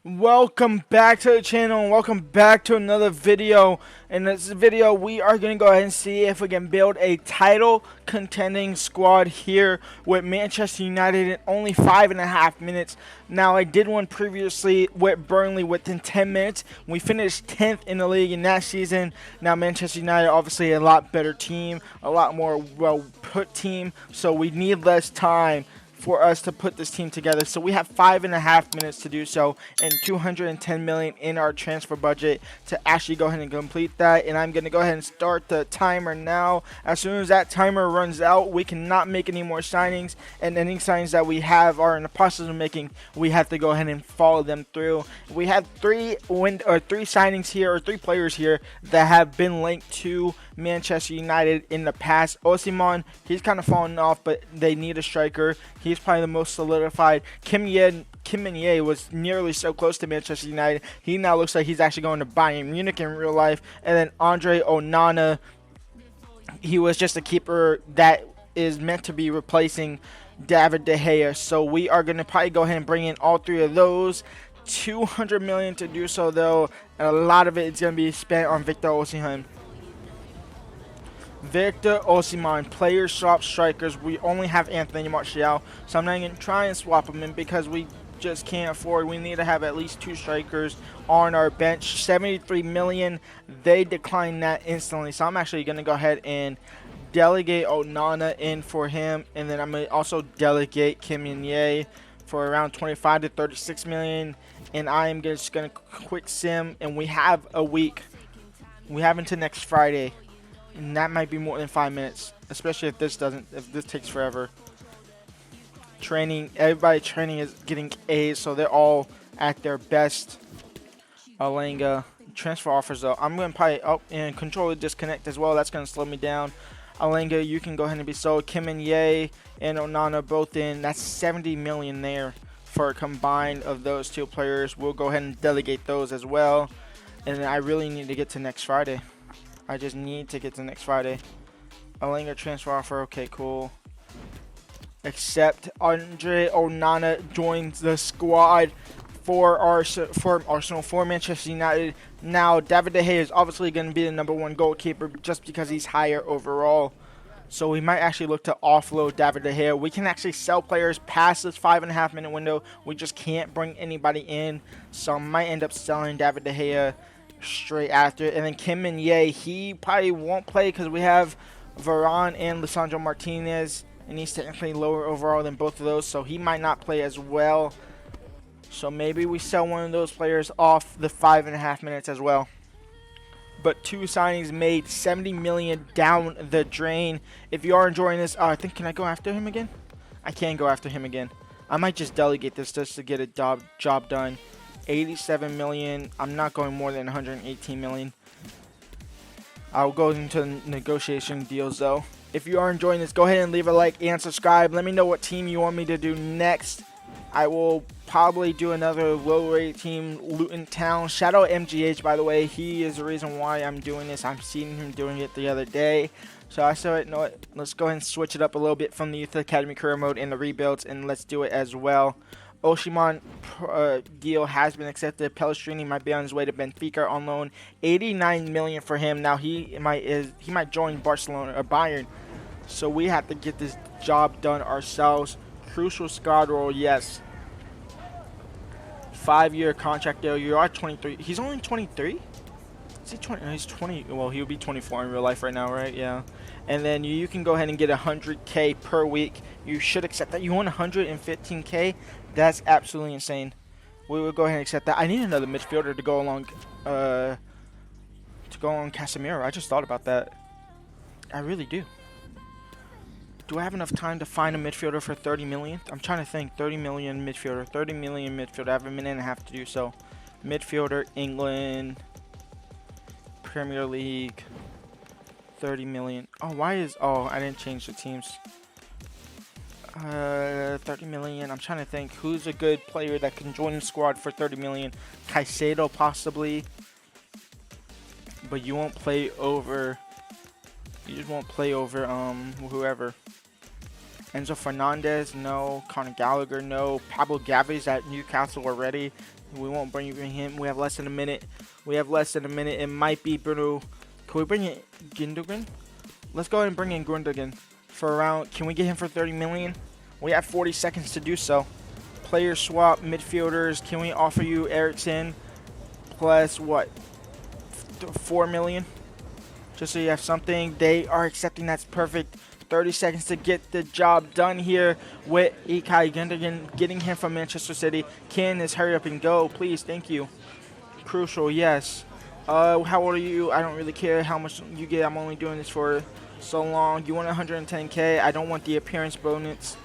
Welcome back to the channel and welcome back to another video. In this video we are going to go ahead and see if we can build a title contending squad here with Manchester United in only 5.5 minutes. Now I did one previously with Burnley within 10 minutes. We finished 10th in the league in that season. Now Manchester United obviously a lot better team, a lot more well put team, so we need less time for us to put this team together. So we have 5.5 minutes to do so and 210 million in our transfer budget to actually go ahead and complete that. And I'm going to go ahead and start the timer now. As soon as that timer runs out, we cannot make any more signings, and any signings that we have are in the process of making, we have to go ahead and follow them through. We have three signings here, or three players here that have been linked to Manchester United in the past. Osimhen, he's kind of fallen off, but they need a striker. He's probably the most solidified. Kim Min-jae was nearly so close to Manchester United. He now looks like he's actually going to Bayern Munich in real life. And then Andre Onana, he was just a keeper that is meant to be replacing David De Gea. So we are going to probably go ahead and bring in all three of those. 200 million to do so though, and a lot of it is going to be spent on Victor Osimhen. Victor Osimhen, players swap strikers. We only have Anthony Martial, so I'm not going to try and swap him in because we just can't afford. We need to have at least two strikers on our bench. 73 million, they declined that instantly, so I'm actually going to go ahead and delegate Onana in for him, and then I'm going to also delegate Kim Min-jae for around 25 to 36 million, and I am just going to quick sim, and we have a week. We have until next Friday. And that might be more than 5 minutes, especially if this takes forever. Training, everybody training is getting A's, so they're all at their best. Alenga, transfer offers though. I'm going to probably and controller disconnect as well. That's going to slow me down. Alenga, you can go ahead and be sold. Kim Min-jae and Onana both in. That's 70 million there for a combined of those two players. We'll go ahead and delegate those as well. And then I really need to get to next Friday. I just need to get to next Friday. Alenga transfer offer. Okay, cool. Except Andre Onana joins the squad for Arsenal, for Manchester United. Now, David De Gea is obviously going to be the #1 goalkeeper just because he's higher overall. So we might actually look to offload David De Gea. We can actually sell players past this 5.5 minute window. We just can't bring anybody in. So I might end up selling David De Gea straight after. And then Kim Min-jae, he probably won't play because we have Varane and Lisandro Martinez, and he's technically lower overall than both of those, so he might not play as well. So maybe we sell one of those players off the 5.5 minutes as well. But two signings made, 70 million down the drain. If you are enjoying this, I think, can I go after him again? I can go after him again. I might just delegate this just to get a job done. 87 million. I'm not going more than 118 million. I'll go into negotiation deals though. If you are enjoying this, go ahead and leave a like and subscribe. Let me know what team you want me to do next. I will probably do another low rate team, Luton Town. Shout out MGH, by the way. He is the reason why I'm doing this. I'm seeing him doing it the other day. So I said, you know what, let's go ahead and switch it up a little bit from the Youth Academy career mode and the rebuilds, and let's do it as well. Osimhen deal has been accepted. Pellegrini might be on his way to Benfica on loan. 89 million for him. Now he might join Barcelona or Bayern. So we have to get this job done ourselves. Crucial squad role, yes. 5-year contract deal. You are 23. He's only 23? Is he 20? No, he's 20. Well, he'll be 24 in real life right now, right? Yeah. And then you can go ahead and get 100K per week. You should accept that. You want 115K? That's absolutely insane. We will go ahead and accept that. I need another midfielder to go along Casemiro. I just thought about that. I really do. Do I have enough time to find a midfielder for 30 million? I'm trying to think. 30 million midfielder. 30 million midfielder. I have a minute and a half to do so. Midfielder, England, Premier League, 30 million. Oh, why is... Oh, I didn't change the teams. 30 million. I'm trying to think who's a good player that can join the squad for 30 million. Caicedo possibly, but you won't play over. You just won't play over whoever. Enzo Fernandez, no. Conor Gallagher, no. Pablo Gavi's at Newcastle already. We won't bring him. We have less than a minute. It might be Bruno. Can we bring in Gundogan? Let's go ahead and bring in Gundogan for around. Can we get him for 30 million? We have 40 seconds to do so. Player swap, midfielders. Can we offer you Eriksen plus what? 4 million? Just so you have something. They are accepting. That's perfect. 30 seconds to get the job done here with Ilkay Gundogan, getting him from Manchester City. Can this hurry up and go, please? Thank you. Crucial, yes. How old are you? I don't really care how much you get. I'm only doing this for so long. You want 110K? I don't want the appearance bonus,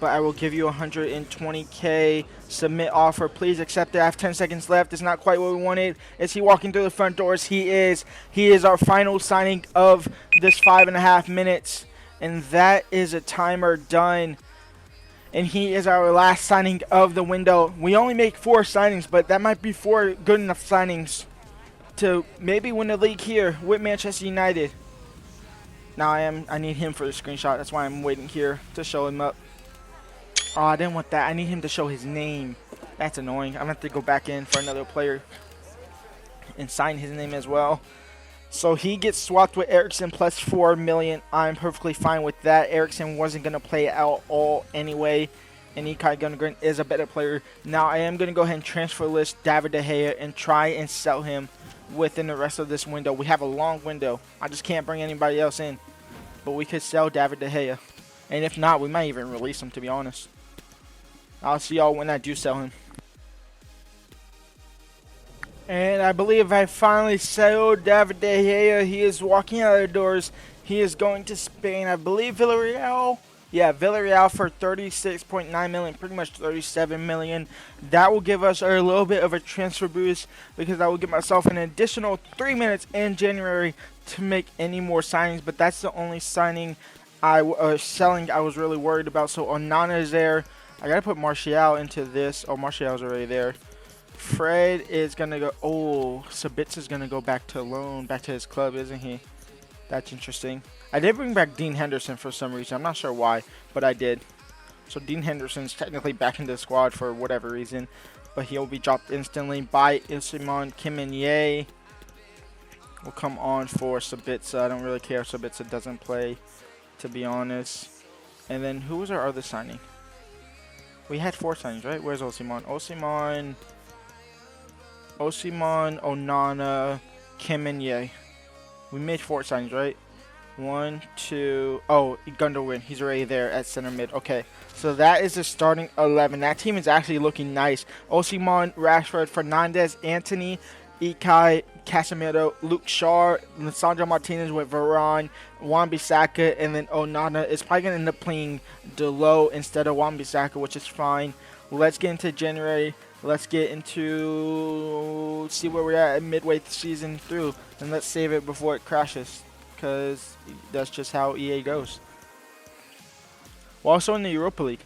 but I will give you 120K. Submit offer. Please accept it. I have 10 seconds left. It's not quite what we wanted. Is he walking through the front doors? He is. He is our final signing of this 5.5 minutes. And that is a timer done. And he is our last signing of the window. We only make 4 signings, but that might be 4 good enough signings to maybe win the league here with Manchester United. Now I need him for the screenshot. That's why I'm waiting here to show him up. Oh, I didn't want that. I need him to show his name. That's annoying. I'm going to have to go back in for another player and sign his name as well. So he gets swapped with Eriksen plus 4 million. I'm perfectly fine with that. Eriksen wasn't going to play out all anyway. And Ilkay Gundogan is a better player. Now I am going to go ahead and transfer list David De Gea and try and sell him within the rest of this window. We have a long window. I just can't bring anybody else in. But we could sell David De Gea. And if not, we might even release him, to be honest. I'll see y'all when I do sell him. And I believe I finally settled David De Gea. He is walking out of the doors. He is going to Spain. I believe Villarreal. Yeah, Villarreal for 36.9 million, pretty much 37 million. That will give us a little bit of a transfer boost because I will give myself an additional 3 minutes in January to make any more signings. But that's the only signing selling I was really worried about. So Onana is there. I got to put Martial into this. Oh, Martial's already there. Fred is going to go. Oh, Sabitza's going to go back to loan, back to his club, isn't he? That's interesting. I did bring back Dean Henderson for some reason. I'm not sure why, but I did. So Dean Henderson's technically back in the squad for whatever reason, but he'll be dropped instantly by Ilsimon Kiminye. Will come on for Sabitza. I don't really care if Sabitza doesn't play, to be honest. And then who was our other signing? We had 4 signings, right? Where's Osimhen? Osimhen, Onana, Kiminye. We made 4 signings, right? 1, 2. Oh, Gundogan. He's already there at center mid. Okay, so that is the starting 11. That team is actually looking nice. Osimhen, Rashford, Fernandez, Anthony, Ilkay, Casemiro, Luke Shaw, Lisandro Martinez with Varane, Wan-Bissaka, and then Onana is probably going to end up playing Delo instead of Wan-Bissaka, which is fine. Let's get into January. Let's get into see where we're at midway season through, and let's save it before it crashes, because that's just how EA goes. We're also in the Europa League.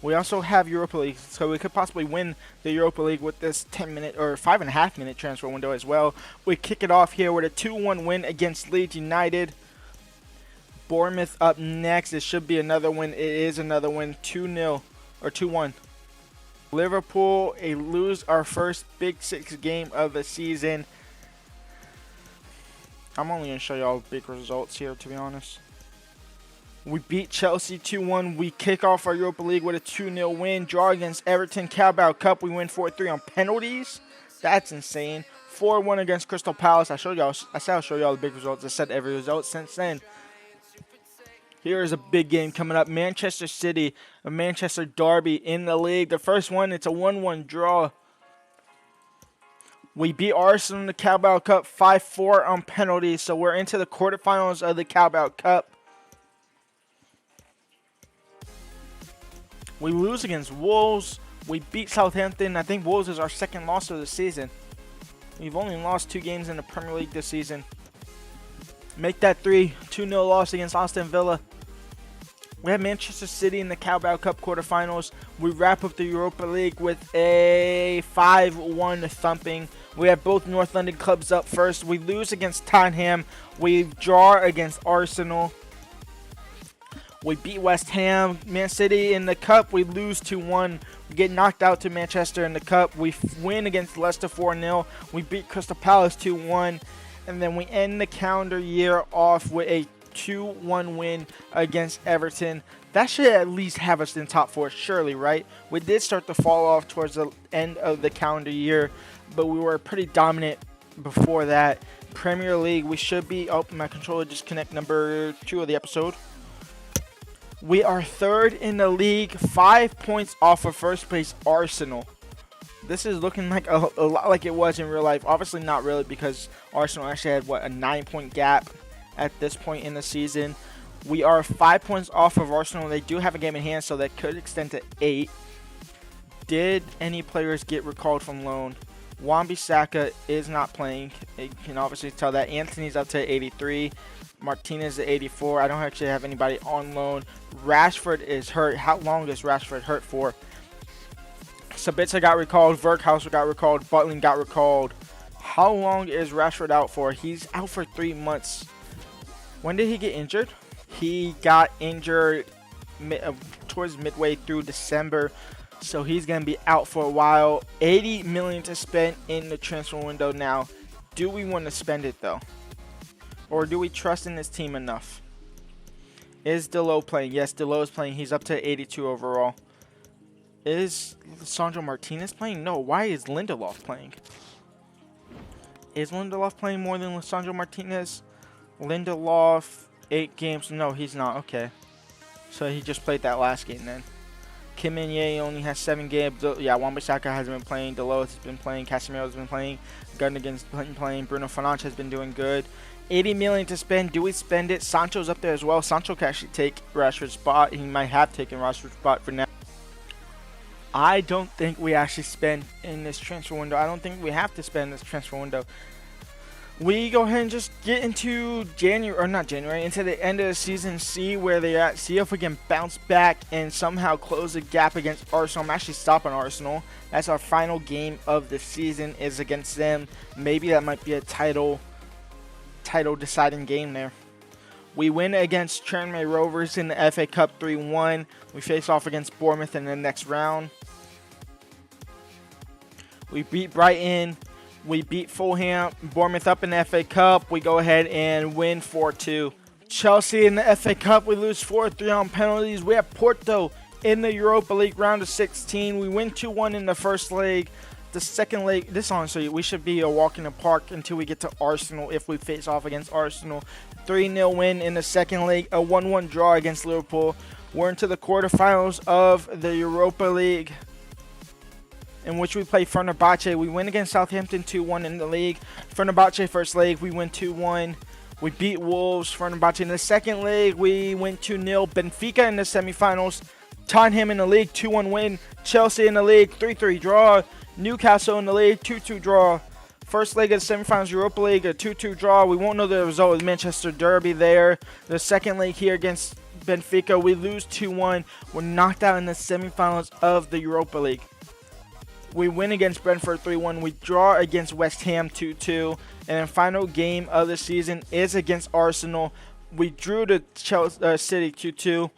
We also have Europa League, so we could possibly win the Europa League with this 10-minute or 5.5 minute transfer window as well. We kick it off here with a 2-1 win against Leeds United. Bournemouth up next. It should be another win. It is another win. 2-0 or 2-1. Liverpool, lose our first Big 6 game of the season. I'm only going to show y'all big results here, to be honest. We beat Chelsea 2-1. We kick off our Europa League with a 2-0 win. Draw against Everton. Carabao Cup, we win 4-3 on penalties. That's insane. 4-1 against Crystal Palace. I said I'll show y'all the big results. I said every result since then. Here is a big game coming up. Manchester City, a Manchester derby in the league. The first one, it's a 1-1 draw. We beat Arsenal in the Carabao Cup 5-4 on penalties. So we're into the quarterfinals of the Carabao Cup. We lose against Wolves. We beat Southampton. I think Wolves is our second loss of the season. We've only lost 2 games in the Premier League this season. Make that 2-0 loss against Aston Villa. We have Manchester City in the Carabao Cup quarterfinals. We wrap up the Europa League with a 5-1 thumping. We have both North London clubs up first. We lose against Tottenham. We draw against Arsenal. We beat West Ham. Man City in the Cup, we lose 2-1. We get knocked out to Manchester in the Cup. We win against Leicester 4-0. We beat Crystal Palace 2-1. And then we end the calendar year off with a 2-1 win against Everton. That should at least have us in top 4, surely, right? We did start to fall off towards the end of the calendar year, but we were pretty dominant before that. Premier League, we should be... Oh, my controller just connect number 2 of the episode. We are 3rd in the league, 5 points off of first place Arsenal. This is looking like a lot like it was in real life. Obviously not really, because Arsenal actually had, a 9-point gap at this point in the season. We are 5 points off of Arsenal. They do have a game in hand, so that could extend to 8. Did any players get recalled from loan? Wan-Bissaka is not playing. You can obviously tell that. Anthony's up to 83. Martinez at 84. I don't actually have anybody on loan. Rashford is hurt. How long is Rashford hurt for? Sabitzer got recalled. Verkhauser got recalled. Butland got recalled. How long is Rashford out for? He's out for 3 months. When did he get injured? He got injured towards midway through December. So he's going to be out for a while. 80 million to spend in the transfer window now. Do we want to spend it though? Or do we trust in this team enough? Is Delo playing? Yes, Delo is playing. He's up to 82 overall. Is Lisandro Martinez playing? No. Why is Lindelof playing? Is Lindelof playing more than Lisandro Martinez? Lindelof, 8 games. No, he's not. Okay. So he just played that last game then. Kim Min-jae only has 7 games. Yeah, Wan-Bissaka hasn't been playing. Delo has been playing. Casemiro has been playing. Gundogan's been playing. Bruno Fernandes has been doing good. 80 million to spend. Do we spend it? Sancho's up there as well. Sancho can actually take Rashford's spot. He might have taken Rashford's spot for now. I don't think we actually spend in this transfer window. I don't think we have to spend this transfer window. We go ahead and just get into into the end of the season, see where they're at, see if we can bounce back and somehow close the gap against Arsenal. I'm actually stopping Arsenal. That's our final game of the season is against them. Maybe that might be a title deciding game there. We win against Tranmere Rovers in the FA Cup 3-1. We face off against Bournemouth in the next round. We beat Brighton. We beat Fulham. Bournemouth up in the FA Cup. We go ahead and win 4-2. Chelsea in the FA Cup. We lose 4-3 on penalties. We have Porto in the Europa League round of 16. We win 2-1 in the first leg. The second leg, this honestly, we should be a walk in the park until we get to Arsenal if we face off against Arsenal. 3-0 win in the second leg, a 1-1 draw against Liverpool. We're into the quarterfinals of the Europa League, in which we play Fenerbahce. We win against Southampton 2-1 in the league. Fenerbahce first leg, we win 2-1. We beat Wolves. Fenerbahce in the second leg, we win 2-0. Benfica in the semifinals. Tottenham in the league, 2-1 win. Chelsea in the league, 3-3 draw. Newcastle in the league, 2-2 draw. First leg of the semifinals Europa League, a 2-2 draw. We won't know the result of the Manchester Derby there. The second leg here against Benfica, we lose 2-1. We're knocked out in the semifinals of the Europa League. We win against Brentford 3-1. We draw against West Ham 2-2. And then final game of the season is against Arsenal. We drew to City 2-2.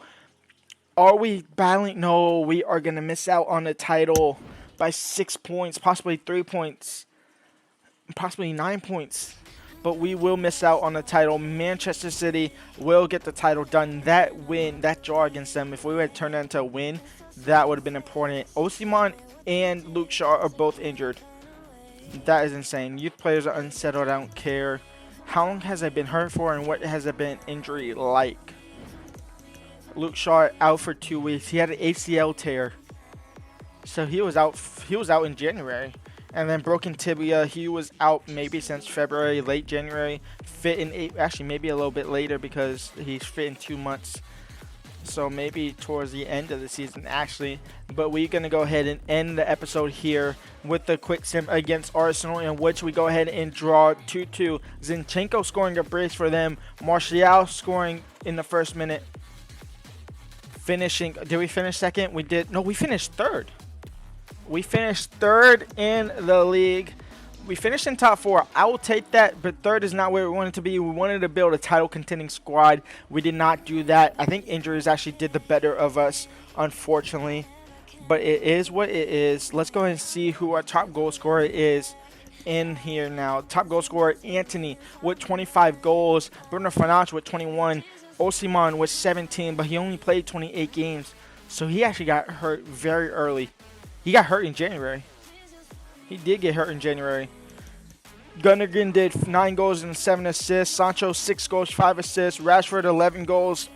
Are we battling? No, we are going to miss out on the title by 6 points, possibly 3 points, possibly 9 points. But we will miss out on the title. Manchester City will get the title done. That win, that draw against them, if we would turn that into a win, that would have been important. Osimhen and Luke Shaw are both injured. That is insane. Youth players are unsettled. I don't care. How long has it been hurt for, and what has it been injury like? Luke Shaw out for 2 weeks. He had an ACL tear. So he was out in January. And then broken tibia, he was out maybe since February, late January. Fit in actually maybe a little bit later because he's fit in 2 months. So maybe towards the end of the season actually. But we're going to go ahead and end the episode here with the quick sim against Arsenal, in which we go ahead and draw 2-2. Zinchenko scoring a brace for them. Martial scoring in the first minute. Finishing, did we finish second? We did. No, we finished third. We finished third in the league. We finished in top 4. I will take that, but third is not where we wanted to be. We wanted to build a title contending squad. We did not do that. I think injuries actually did the better of us, unfortunately. But it is what it is. Let's go ahead and see who our top goal scorer is in here now. Top goal scorer, Anthony with 25 goals. Bruno Fernandes with 21. Osimhen with 17, but he only played 28 games. So he actually got hurt very early. He got hurt in January. He did get hurt in January. Gundogan did 9 goals and 7 assists. Sancho 6 goals, 5 assists. Rashford 11 goals.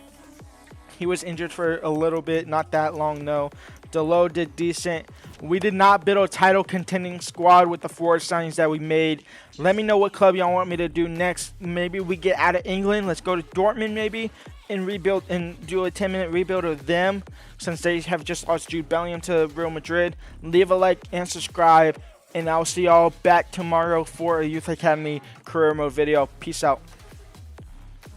He was injured for a little bit, not that long, no. Delo did decent. We did not build a title contending squad with the forward signings that we made. Let me know what club y'all want me to do next. Maybe we get out of England. Let's go to Dortmund maybe and rebuild and do a 10-minute rebuild of them since they have just lost Jude Bellingham to Real Madrid. Leave a like and subscribe. And I'll see y'all back tomorrow for a Youth Academy career mode video. Peace out.